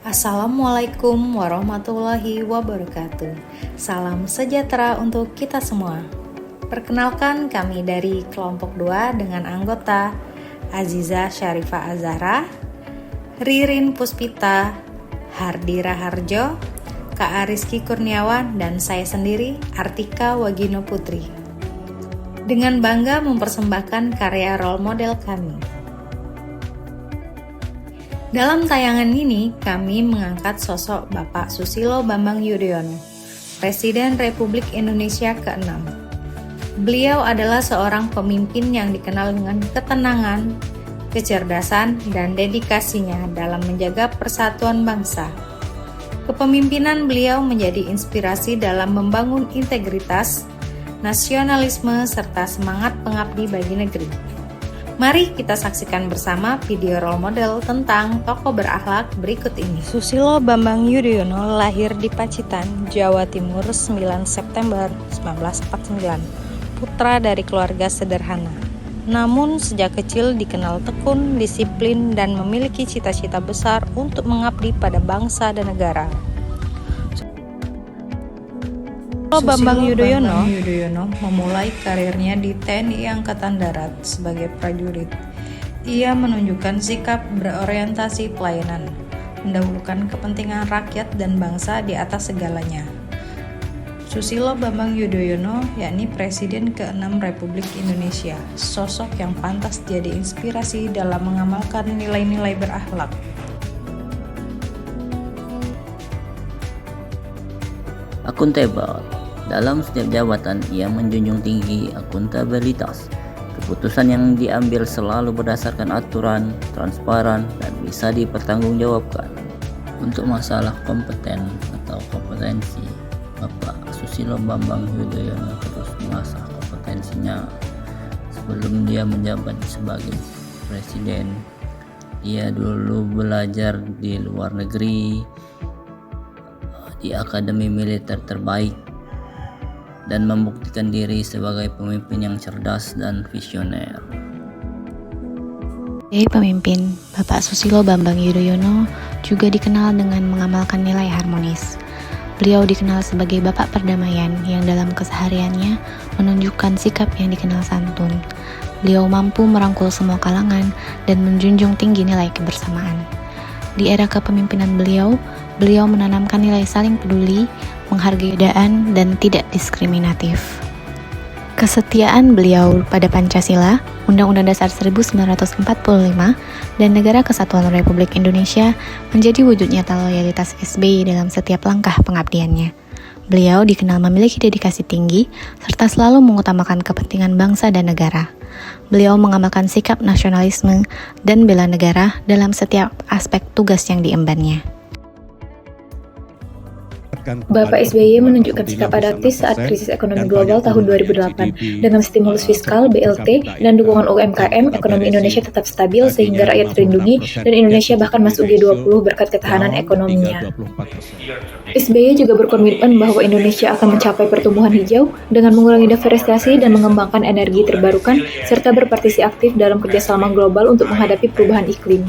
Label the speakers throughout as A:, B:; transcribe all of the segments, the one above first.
A: Assalamualaikum warahmatullahi wabarakatuh. Salam sejahtera untuk kita semua. Perkenalkan, kami dari kelompok 2 dengan anggota Aziza Syarifah Azhara, Ririn Puspita, Hardira Harjo, Kak Ariski Kurniawan, dan saya sendiri, Artika Wagino Putri. Dengan bangga mempersembahkan karya role model kami. Dalam tayangan ini, kami mengangkat sosok Bapak Susilo Bambang Yudhoyono, Presiden Republik Indonesia ke-6. Beliau adalah seorang pemimpin yang dikenal dengan ketenangan, kecerdasan, dan dedikasinya dalam menjaga persatuan bangsa. Kepemimpinan beliau menjadi inspirasi dalam membangun integritas, nasionalisme, serta semangat pengabdi bagi negeri. Mari kita saksikan bersama video role model tentang tokoh berakhlak berikut ini. Susilo Bambang Yudhoyono lahir di Pacitan, Jawa Timur 9 September 1949, putra dari keluarga sederhana. Namun sejak kecil dikenal tekun, disiplin, dan memiliki cita-cita besar untuk mengabdi pada bangsa dan negara. Susilo Bambang Yudhoyono memulai karirnya di TNI Angkatan Darat sebagai prajurit. Ia menunjukkan sikap berorientasi pelayanan, mendahulukan kepentingan rakyat dan bangsa di atas segalanya. Susilo Bambang Yudhoyono, yakni Presiden ke-6 Republik Indonesia, sosok yang pantas jadi inspirasi dalam mengamalkan nilai-nilai berakhlak.
B: Akuntabel. Dalam setiap jabatan, ia menjunjung tinggi akuntabilitas. Keputusan yang diambil selalu berdasarkan aturan, transparan, dan bisa dipertanggungjawabkan. Untuk masalah kompeten atau kompetensi, Bapak Susilo Bambang Yudhoyono terus mengasah kompetensinya. Sebelum dia menjabat sebagai presiden, ia dulu belajar di luar negeri, di akademi militer terbaik, dan membuktikan diri sebagai pemimpin yang cerdas dan visioner.
C: Sebagai pemimpin, Bapak Susilo Bambang Yudhoyono juga dikenal dengan mengamalkan nilai harmonis. Beliau dikenal sebagai Bapak Perdamaian yang dalam kesehariannya menunjukkan sikap yang dikenal santun. Beliau mampu merangkul semua kalangan dan menjunjung tinggi nilai kebersamaan. Di era kepemimpinan beliau menanamkan nilai saling peduli, menghargai perbedaan, dan tidak diskriminatif. Kesetiaan beliau pada Pancasila, Undang-Undang Dasar 1945, dan Negara Kesatuan Republik Indonesia menjadi wujud nyata loyalitas SBY dalam setiap langkah pengabdiannya. Beliau dikenal memiliki dedikasi tinggi, serta selalu mengutamakan kepentingan bangsa dan negara. Beliau mengamalkan sikap nasionalisme dan bela negara dalam setiap aspek tugas yang diembannya.
D: Bapak SBY menunjukkan sikap adaptif saat krisis ekonomi global tahun 2008. Dengan stimulus fiskal, BLT, dan dukungan UMKM, ekonomi Indonesia tetap stabil sehingga rakyat terlindungi dan Indonesia bahkan masuk G20 berkat ketahanan ekonominya. SBY juga berkomitmen bahwa Indonesia akan mencapai pertumbuhan hijau dengan mengurangi deforestasi dan mengembangkan energi terbarukan serta berpartisipasi aktif dalam kerjasama global untuk menghadapi perubahan iklim.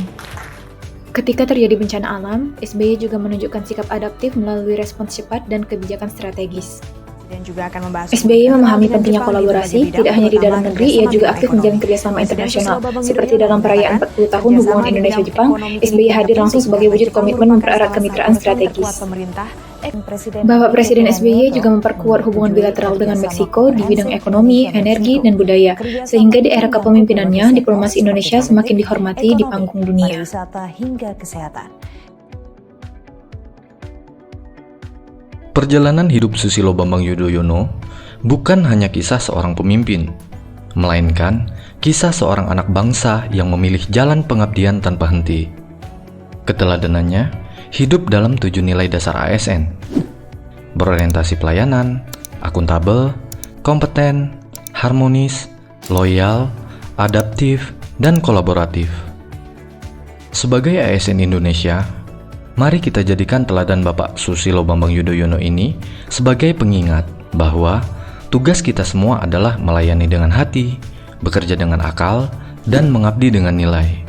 D: Ketika terjadi bencana alam, SBY juga menunjukkan sikap adaptif melalui respons cepat dan kebijakan strategis. SBY memahami pentingnya kolaborasi, tidak hanya di dalam negeri, ia juga aktif menjalin kerjasama internasional. Seperti dalam perayaan 40 tahun hubungan Indonesia-Jepang, SBY hadir langsung sebagai wujud komitmen mempererat kemitraan strategis. Bapak Presiden SBY juga memperkuat hubungan bilateral dengan Meksiko di bidang ekonomi, energi, dan budaya, sehingga di era kepemimpinannya, diplomasi Indonesia semakin dihormati di panggung dunia.
E: Perjalanan hidup Susilo Bambang Yudhoyono bukan hanya kisah seorang pemimpin, melainkan kisah seorang anak bangsa yang memilih jalan pengabdian tanpa henti. Keteladanannya hidup dalam 7 nilai dasar ASN: berorientasi pelayanan, akuntabel, kompeten, harmonis, loyal, adaptif, dan kolaboratif. Sebagai ASN Indonesia, mari kita jadikan teladan Bapak Susilo Bambang Yudhoyono ini sebagai pengingat bahwa tugas kita semua adalah melayani dengan hati, bekerja dengan akal, dan mengabdi dengan nilai.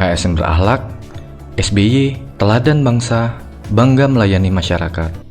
E: ASN berakhlak, SBY teladan bangsa, bangga melayani masyarakat.